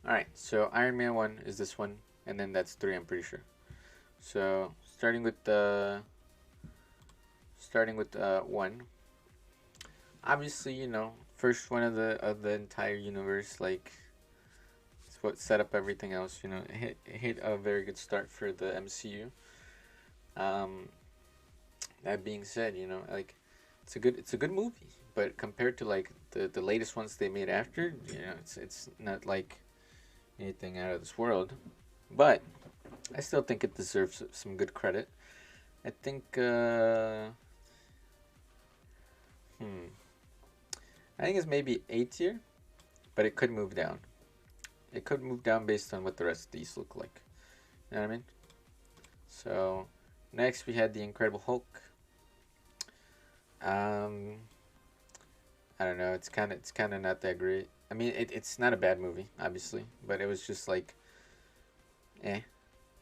Alright, so Iron Man 1 is this one, and then that's 3, I'm pretty sure. So, starting with 1. Obviously, first one of the entire universe, like, it's what set up everything else, it hit a very good start for the MCU. Um, that being said, like, it's a good movie, but compared to like the latest ones they made after, it's not like anything out of this world. But I still think it deserves some good credit. I think hmm I think it's maybe A tier, but it could move down. It could move down based on what the rest of these look like. You know what I mean? So next we had the Incredible Hulk. Um, I don't know. It's kind of not that great. I mean, it's not a bad movie, obviously, but it was just like, eh,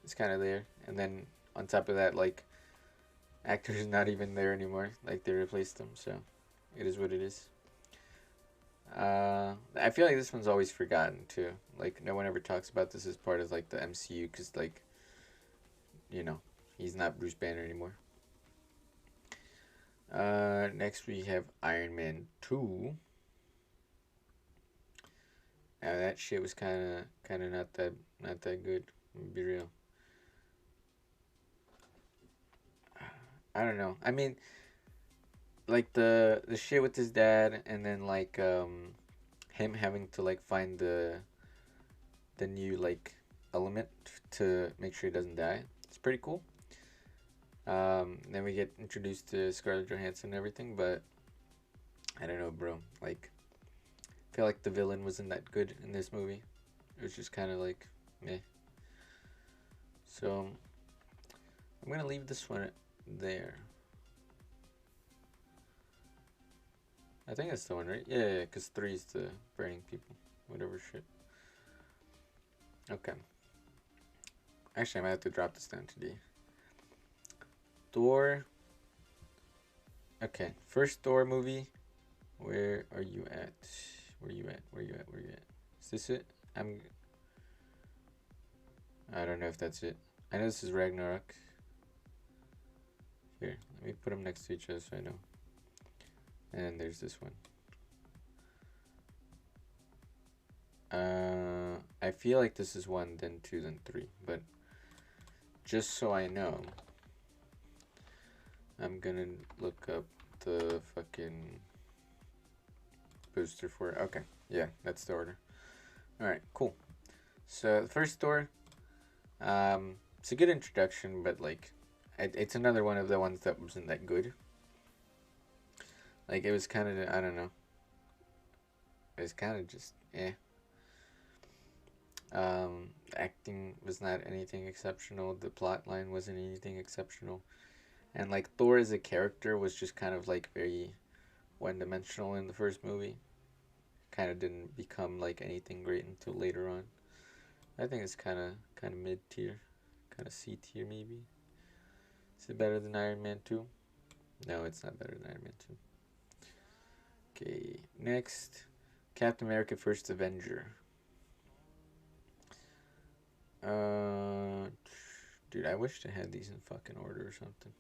it's kind of there. And then on top of that, like, actors not even there anymore. Like, they replaced them, so it is what it is. I feel like this one's always forgotten too. Like, no one ever talks about this as part of like the MCU because, like, you know, he's not Bruce Banner anymore. Next we have Iron Man 2. Now that shit was kind of not that good. Be real. I don't know. I mean, like the shit with his dad, and then like him having to like find the new like element to make sure he doesn't die. It's pretty cool. Then we get introduced to Scarlett Johansson and everything, but I don't know, bro. Like, I feel like the villain wasn't that good in this movie. It was just kind of like meh. So I'm gonna leave this one there. I think that's the one, right? Yeah, because 3 is the burning people. Whatever shit. Okay. Actually, I might have to drop this down today. Thor. Okay, first Thor movie. Where are you at? Where you at? Where you at? Where you at? Is this it? I don't know if that's it. I know this is Ragnarok. Here, let me put them next to each other so I know. And there's this one. I feel like this is 1, then 2, then 3. But just so I know, I'm gonna look up the fucking booster for it. Okay, yeah, that's the order. Alright, cool. So the first Thor, it's a good introduction, but like, it's another one of the ones that wasn't that good. Like, it was kind of, I don't know. It was kind of just, eh. The acting was not anything exceptional. The plot line wasn't anything exceptional. And like, Thor as a character was just kind of like very one-dimensional in the first movie. Kind of didn't become like anything great until later on. I think it's kind of mid tier, kind of C tier maybe. Is it better than Iron Man 2? No, it's not better than Iron Man 2. Okay, next, Captain America: First Avenger. Uh, dude, I wish I had these in fucking order or something.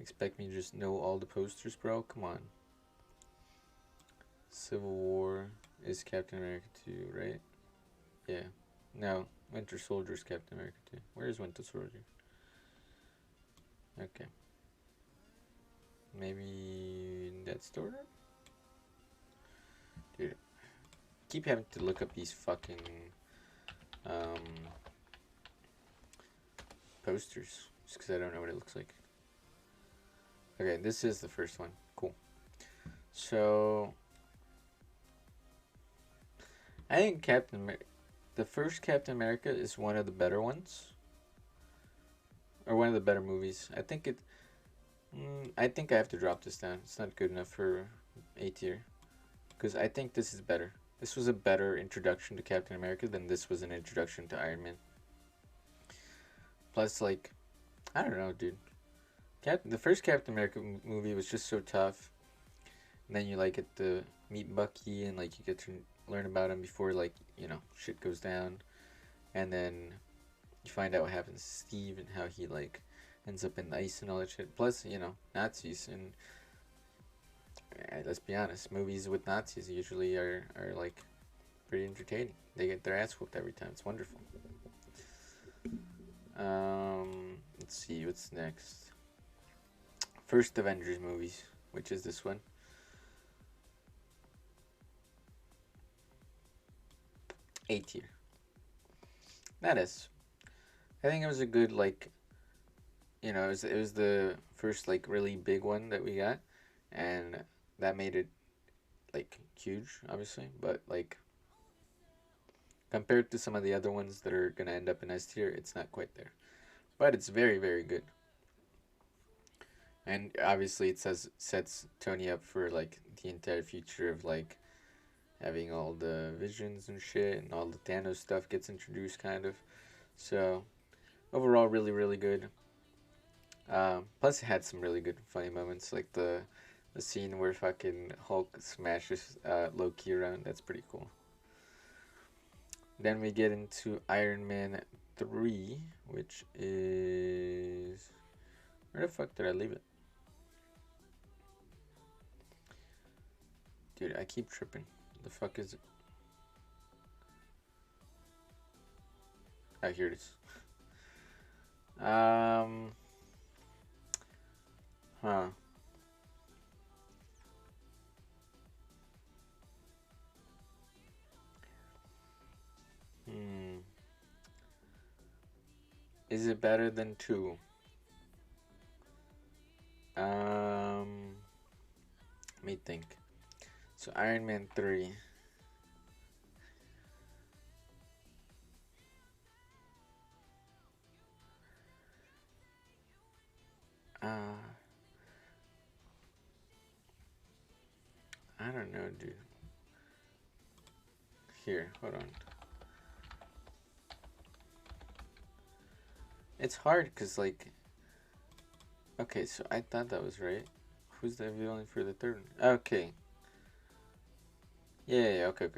Expect me to just know all the posters, bro? Come on. Civil War is Captain America 2, right? Yeah. No, Winter Soldier is Captain America 2. Where is Winter Soldier? Okay. Maybe that's the order? Dude, keep having to look up these fucking um, posters just because I don't know what it looks like. Okay, this is the first one. Cool. So, I think the first Captain America is one of the better ones, or one of the better movies. I think I have to drop this down. It's not good enough for A tier, because I think this is better. This was a better introduction to Captain America than this was an introduction to Iron Man. Plus, like, I don't know, dude. The first Captain America movie was just so tough. And then you like get to meet Bucky, and like you get to learn about him before, like, shit goes down. And then you find out what happens to Steve and how he, like, ends up in the ice and all that shit. Plus, Nazis. And let's be honest, movies with Nazis usually are like, pretty entertaining. They get their ass whooped every time. It's wonderful. Let's see, what's next? First Avengers movies, which is this one. A tier. That is. I think it was a good, like, it was the first, like, really big one that we got, and that made it, like, huge, obviously, but, like, compared to some of the other ones that are gonna end up in S tier, it's not quite there, but it's very, very good. And obviously it sets Tony up for, like, the entire future of, like, having all the visions and shit, and all the Thanos stuff gets introduced, kind of. So overall, really, really good. Plus, it had some really good, funny moments, like the scene where fucking Hulk smashes Loki around. That's pretty cool. Then we get into Iron Man 3, which is... Where the fuck did I leave it? Dude, I keep tripping. The fuck is it? Oh, here it is. Huh. Is it better than 2? Let me think. So Iron Man 3. I don't know, dude. Here, hold on. It's hard because, like... Okay, so I thought that was right. Who's the villain for the third one? Okay. Yeah, okay.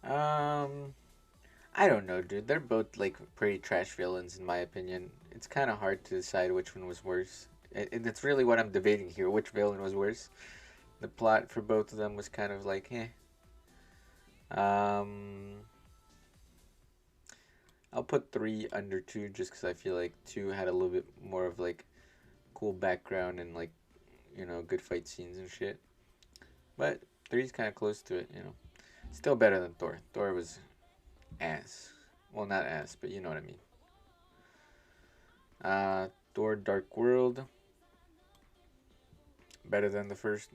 I don't know, dude. They're both, like, pretty trash villains, in my opinion. It's kind of hard to decide which one was worse. And it's really what I'm debating here, which villain was worse. The plot for both of them was kind of like, eh. I'll put 3 under 2 just because I feel like 2 had a little bit more of, like, cool background and, like, good fight scenes and shit. But 3's kind of close to it, Still better than Thor. Thor was ass. Well, not ass, but you know what I mean. Thor Dark World. Better than the first.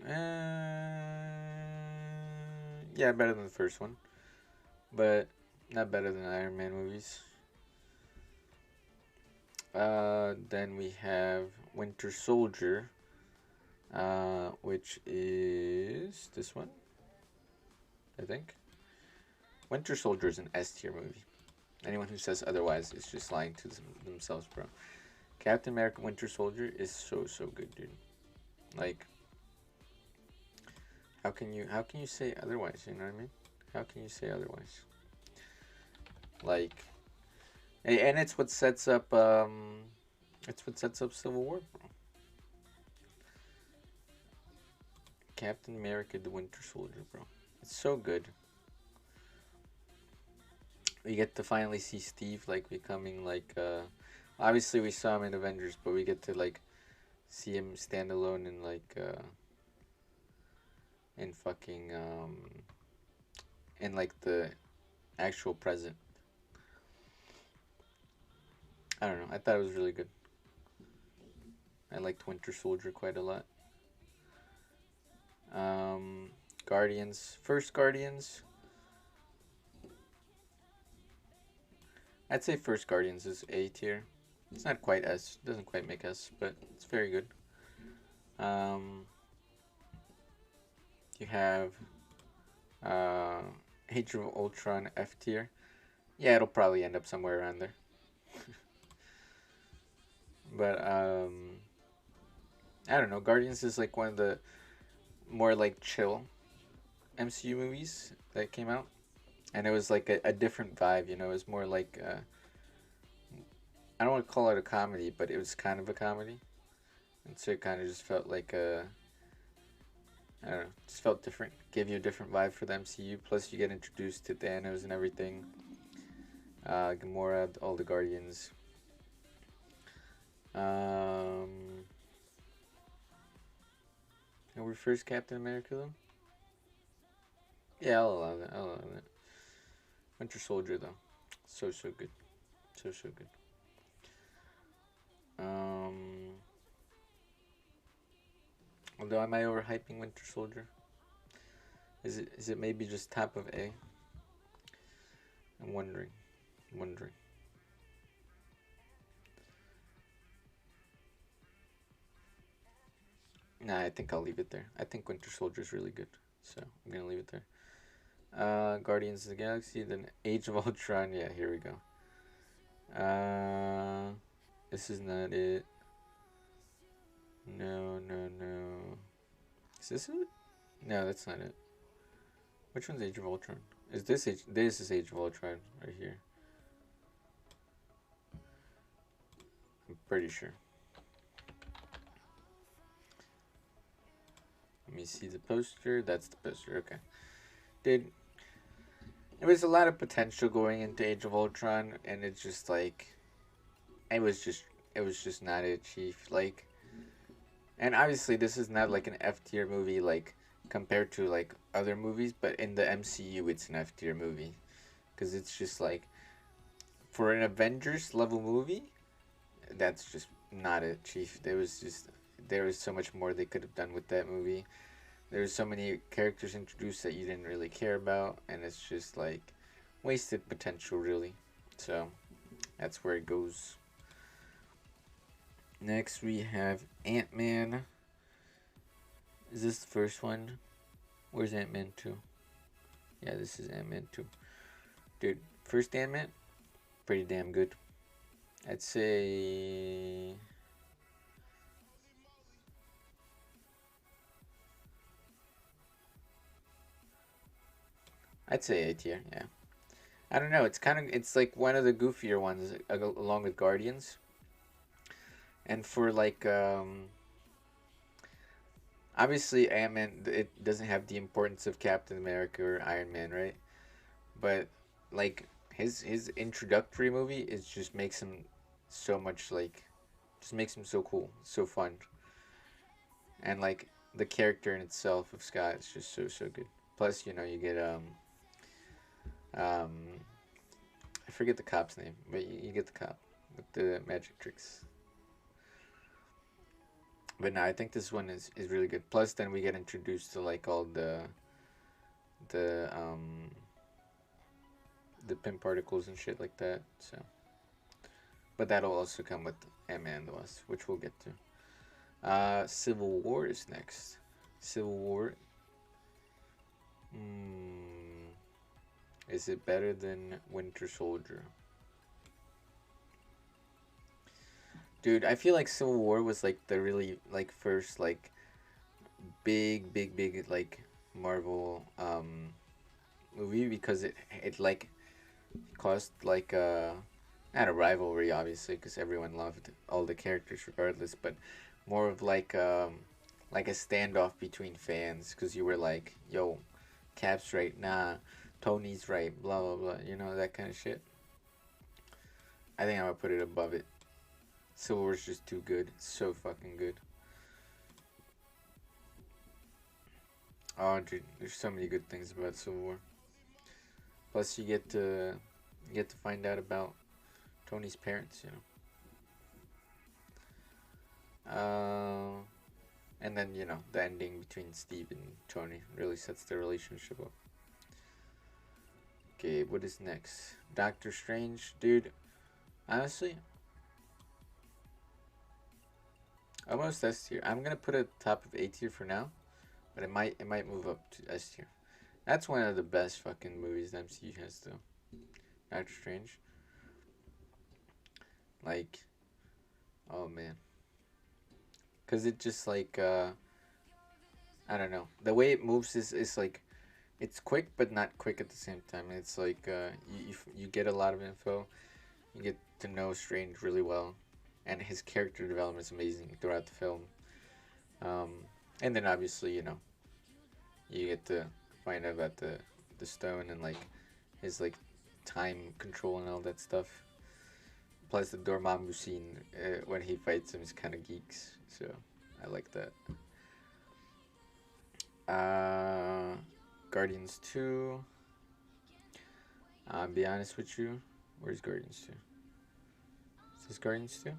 Yeah, better than the first one. But not better than Iron Man movies. Then we have Winter Soldier, which is this one, I think. Winter Soldier is an S tier movie. Anyone who says otherwise is just lying to themselves, bro. Captain America Winter Soldier is so good, dude. Like, how can you say otherwise, you know what I mean? How can you say otherwise? Like, and it's what sets up Civil War, bro. Captain America the Winter Soldier, bro. It's so good. We get to finally see Steve, like, becoming, like, obviously we saw him in Avengers, but we get to, like, see him stand alone in, like, in fucking, in, like, the actual present. I don't know, I thought it was really good. I liked Winter Soldier quite a lot. Guardians. First Guardians. I'd say First Guardians is A tier. It's not quite S. It doesn't quite make S, but it's very good. You have Age of Ultron F tier. Yeah, it'll probably end up somewhere around there. But I don't know. Guardians is like one of the more like chill MCU movies that came out, and it was like a different vibe. You know, it was more like I don't want to call it a comedy, but it was kind of a comedy, and so it kind of just felt like a I don't know, just felt different. Gave you a different vibe for the MCU. Plus, you get introduced to Thanos and everything. Gamora, all the Guardians. Um, and we're first Captain America though. Yeah, I'll allow that. I'll allow that. Winter Soldier though, so good, so good. Um, although am I overhyping Winter Soldier? Is it maybe just top of A? I'm wondering. Nah, I think I'll leave it there. I think Winter Soldier is really good, so I'm gonna leave it there. Guardians of the Galaxy, then Age of Ultron. Yeah, here we go. This is not it. No, no, no. Is this it? No, that's not it. Which one's Age of Ultron? Is this Age? This is Age of Ultron right here. I'm pretty sure. Let me see the poster. That's the poster. Okay. Dude, there was a lot of potential going into Age of Ultron, and it's just like, it was just, it was just not it, Chief. Like, and obviously this is not like an F tier movie, like compared to like other movies, but in the MCU, it's an F tier movie, because it's just like, for an Avengers level movie, that's just not it, Chief. There was so much more they could have done with that movie. There's so many characters introduced that you didn't really care about, and it's just like wasted potential, really. So that's where it goes. Next, we have Ant-Man. Is this the first one? Where's Ant-Man 2? Yeah, this is Ant-Man 2. Dude, first Ant-Man, pretty damn good. I'd say. I'd say A tier, yeah. I don't know. It's like one of the goofier ones, along with Guardians. And for like, obviously Ant Man, it doesn't have the importance of Captain America or Iron Man, right? But like his introductory movie is just makes him so much like, just makes him so cool, so fun, and like the character in itself of Scott is just so good. Plus, you get um I forget the cop's name, but you get the cop with the magic tricks. But no, I think this one is really good. Plus, then we get introduced to like all the the pin particles and shit like that. So, but that'll also come with Ant-Man and the Wasp, which we'll get to. Civil War is next. Civil War. Hmm. Is it better than Winter Soldier? Dude, I feel like Civil War was like the really like first like big like Marvel movie, because it like caused like not a rivalry, obviously, because everyone loved all the characters regardless, but more of like a standoff between fans, because you were like, yo, Cap's right, nah, Tony's right, blah blah blah, that kind of shit. I think I'm gonna put it above it. Civil War's just too good. It's so fucking good. Oh, dude, there's so many good things about Civil War. Plus, you get to find out about Tony's parents. And then the ending between Steve and Tony really sets the relationship up. Okay, what is next? Doctor Strange, dude. Honestly, almost S tier. I'm gonna put it top of A tier for now, but it might move up to S tier. That's one of the best fucking movies the MCU has, though. Doctor Strange. Like, oh man, cause it just like I don't know, the way it moves is like it's quick but not quick at the same time. It's like you get a lot of info. You get to know Strange really well, and his character development is amazing throughout the film. Um, and then obviously you get to find out about the stone and like his like time control and all that stuff. Plus the Dormammu scene when he fights him is kind of geeks, so I like that. Uh, Guardians 2. I'll be honest with you. Where's Guardians 2? Is this Guardians 2?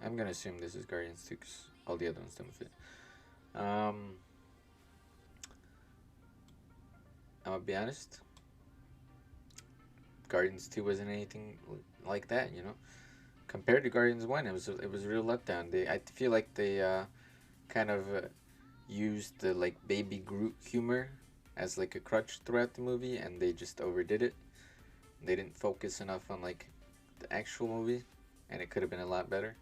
I'm gonna assume this is Guardians 2 because all the other ones don't fit. I'm gonna be honest. Guardians 2 wasn't anything like that, Compared to Guardians 1, it was a real letdown. I feel like they kind of used the like baby Groot humor as like a crutch throughout the movie, and they just overdid it. They didn't focus enough on like the actual movie, and it could have been a lot better.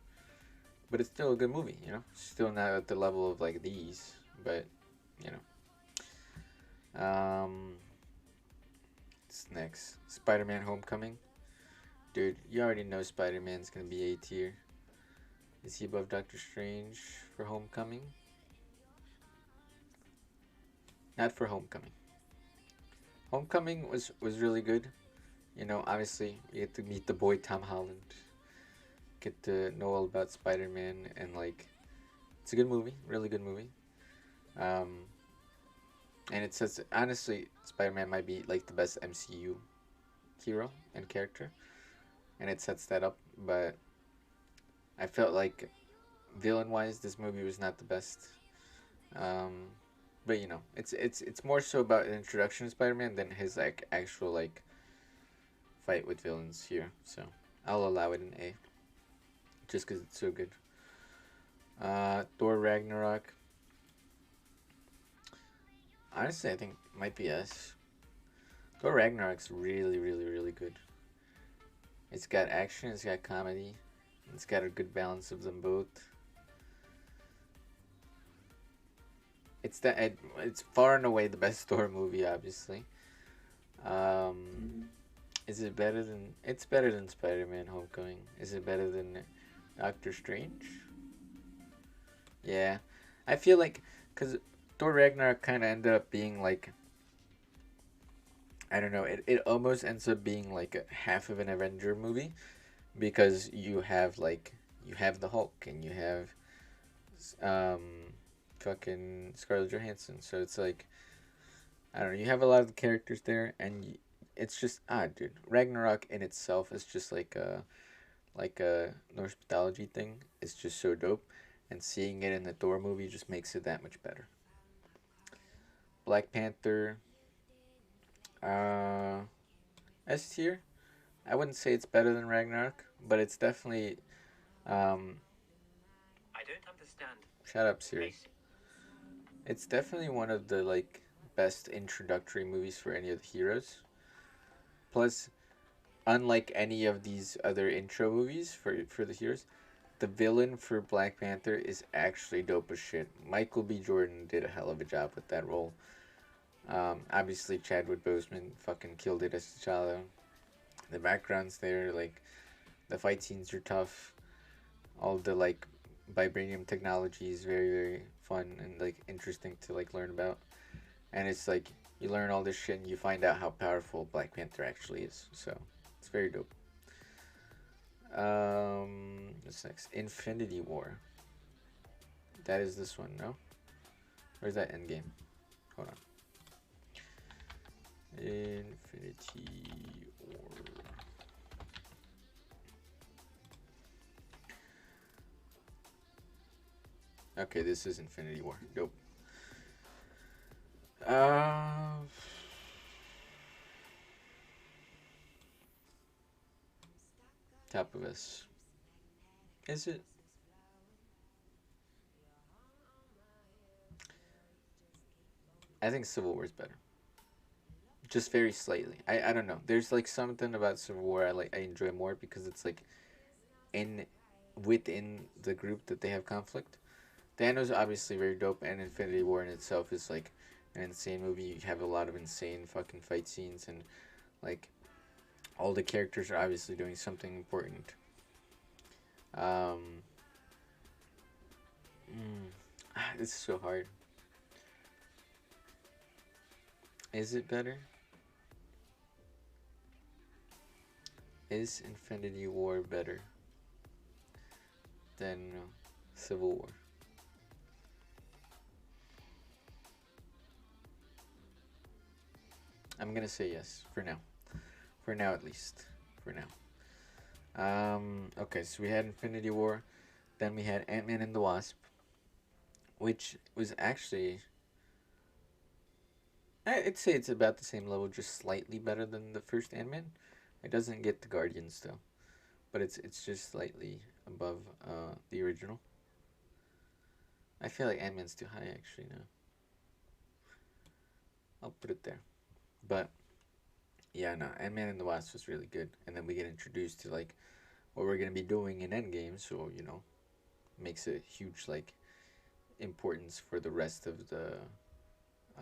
But it's still a good movie. Still not at the level of like these, but you know. What's next? Spider-Man Homecoming. Dude, you already know Spider-Man's gonna be A tier. Is he above Doctor Strange for Homecoming? Not for Homecoming. Homecoming was really good. Obviously you get to meet the boy Tom Holland. Get to know all about Spider-Man, and like it's a good movie, really good movie. Um, and it says honestly, Spider-Man might be like the best MCU hero and character, and it sets that up. But I felt like villain-wise, this movie was not the best. Um, but it's more so about an introduction to Spider-Man than his like actual like fight with villains here. So I'll allow it an A, just because it's so good. Thor Ragnarok. Honestly, I think might be S. Thor Ragnarok's really, really, really good. It's got action, it's got comedy, it's got a good balance of them both. It's far and away the best Thor movie, obviously. Is it better than? It's better than Spider-Man: Homecoming. Is it better than Doctor Strange? Yeah, I feel like because Thor Ragnarok kind of ended up being like, I don't know. It almost ends up being like a half of an Avenger movie, because you have the Hulk and you have um fucking Scarlett Johansson. So it's like, I don't know. You have a lot of the characters there, and it's just dude. Ragnarok in itself is just like a Norse mythology thing. It's just so dope, and seeing it in the Thor movie just makes it that much better. Black Panther, uh, S tier. I wouldn't say it's better than Ragnarok, but it's definitely um. I don't understand. Shut up, Siri. It's definitely one of the like best introductory movies for any of the heroes. Plus, unlike any of these other intro movies for the heroes, the villain for Black Panther is actually dope as shit. Michael B. Jordan did a hell of a job with that role. Obviously, Chadwick Boseman fucking killed it as T'Challa. The background's there, like the fight scenes are tough. All the like vibranium technology is very very fun and like interesting to like learn about. And it's like you learn all this shit and you find out how powerful Black Panther actually is. So it's very dope. What's next? Infinity War. That is this one, no? Or is that Endgame? Hold on. Infinity War. Okay, this is Infinity War. Dope. Uh, Top of S. Is it? I think Civil War is better. Just very slightly. I don't know. There's like something about Civil War I enjoy more because it's like in within the group that they have conflict. Thanos obviously very dope, and Infinity War in itself is like an insane movie. You have a lot of insane fucking fight scenes, and like all the characters are obviously doing something important. Um, this is so hard. Is it better? Is Infinity War better than Civil War? I'm gonna say yes for now. For now, at least. For now. Okay, so we had Infinity War, then we had Ant-Man and the Wasp, which was actually, I'd say it's about the same level, just slightly better than the first Ant-Man. It doesn't get the Guardians though, but it's just slightly above the original. I feel like Ant-Man's too high actually now. I'll put it there. But yeah, no, Ant-Man and the Wasp was really good, and then we get introduced to like what we're gonna be doing in Endgame, so makes a huge like importance for the rest of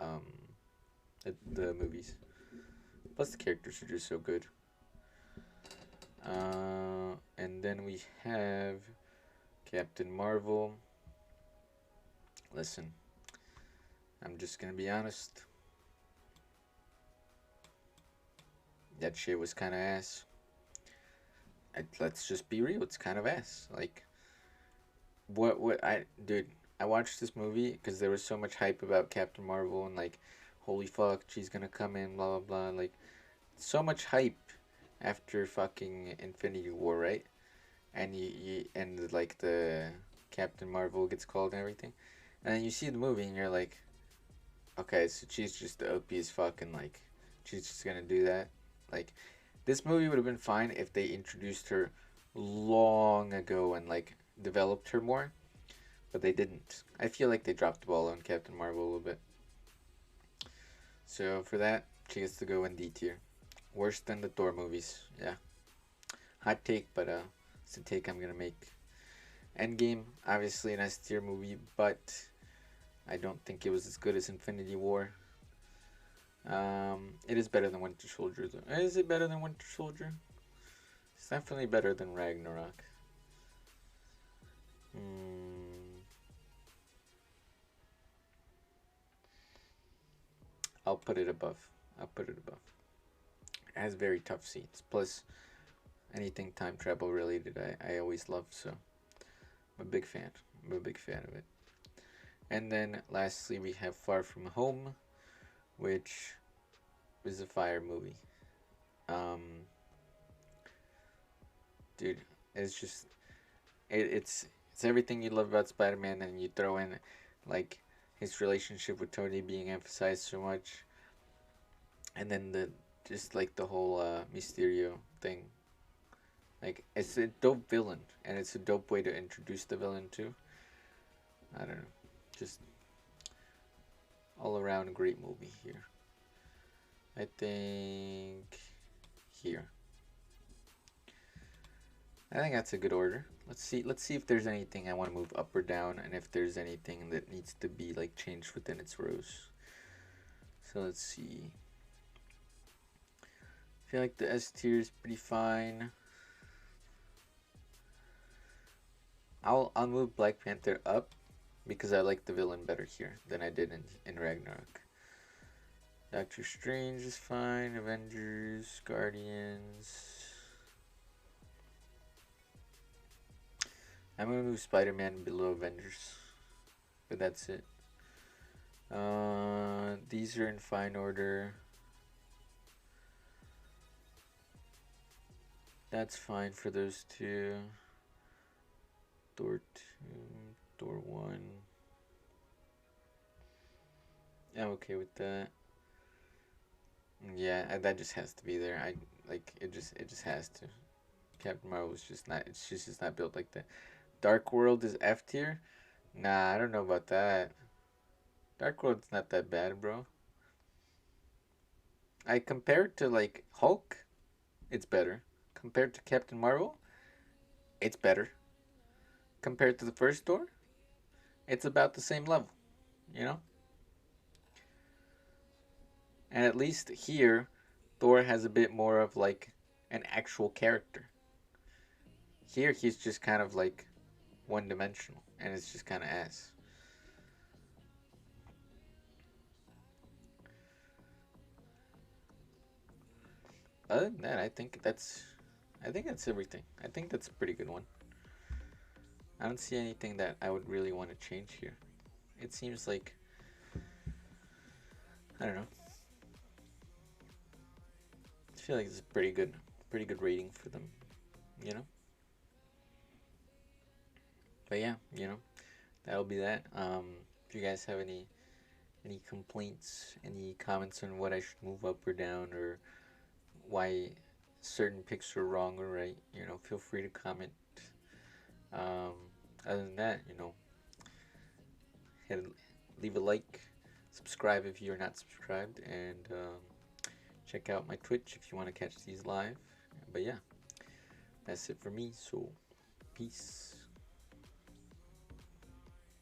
um the movies. Plus the characters are just so good. And then we have Captain Marvel. Listen, I'm just gonna be honest. That shit was kind of ass. Let's just be real. It's kind of ass. Like, dude, I watched this movie because there was so much hype about Captain Marvel and like, holy fuck, she's gonna come in, blah blah blah. Like, so much hype after fucking Infinity War, right? And and like the Captain Marvel gets called and everything, and then you see the movie and you're like, okay, so she's just the OP's fucking like, she's just gonna do that. Like, this movie would have been fine if they introduced her long ago and like developed her more, but they didn't. I feel like they dropped the ball on Captain Marvel a little bit. So for that, she gets to go in D tier. Worse than the Thor movies. Yeah. Hot take, but it's a take I'm gonna make. Endgame, obviously an S tier movie, but I don't think it was as good as Infinity War. It is better than Winter Soldier. Though. Is it better than Winter Soldier? It's definitely better than Ragnarok. I'll put it above. I'll put it above. It has very tough scenes. Plus, anything time travel related, I always love. So, I'm a big fan. I'm a big fan of it. And then lastly, we have Far From Home, which is a fire movie. Um, dude, it's just it's everything you love about Spider-Man, and you throw in like his relationship with Tony being emphasized so much, and then the just like the whole Mysterio thing. Like, it's a dope villain, and it's a dope way to introduce the villain too. I don't know, just all around great movie here. I think here. I think that's a good order. Let's see if there's anything I want to move up or down, and if there's anything that needs to be like changed within its rows. So let's see. I feel like the S tier is pretty fine. I'll move Black Panther up because I like the villain better here than I did in Ragnarok. Doctor Strange is fine. Avengers, Guardians. I'm gonna move Spider-Man below Avengers, but that's it. These are in fine order. That's fine for those two. Thor 2, Thor 1. I'm okay with that. Yeah, that just has to be there. I like it. Just has to. Captain Marvel is just not. It's just not built like that. Dark World is F tier. Nah, I don't know about that. Dark World's not that bad, bro. I compared to like Hulk, it's better. Compared to Captain Marvel, it's better. Compared to the first Thor, it's about the same level. You know. And at least here, Thor has a bit more of like an actual character. Here, he's just kind of like one dimensional, and it's just kind of ass. Other than that, I think that's everything. I think that's a pretty good one. I don't see anything that I would really want to change here. It seems like, I don't know. I feel like it's a pretty good rating for them, you know. But yeah, that'll be that. If you guys have any complaints, any comments on what I should move up or down, or why certain picks are wrong or right, feel free to comment. Um, Other than that, hit, leave a like, subscribe if you're not subscribed, and check out my Twitch if you want to catch these live. But yeah, that's it for me. So, peace.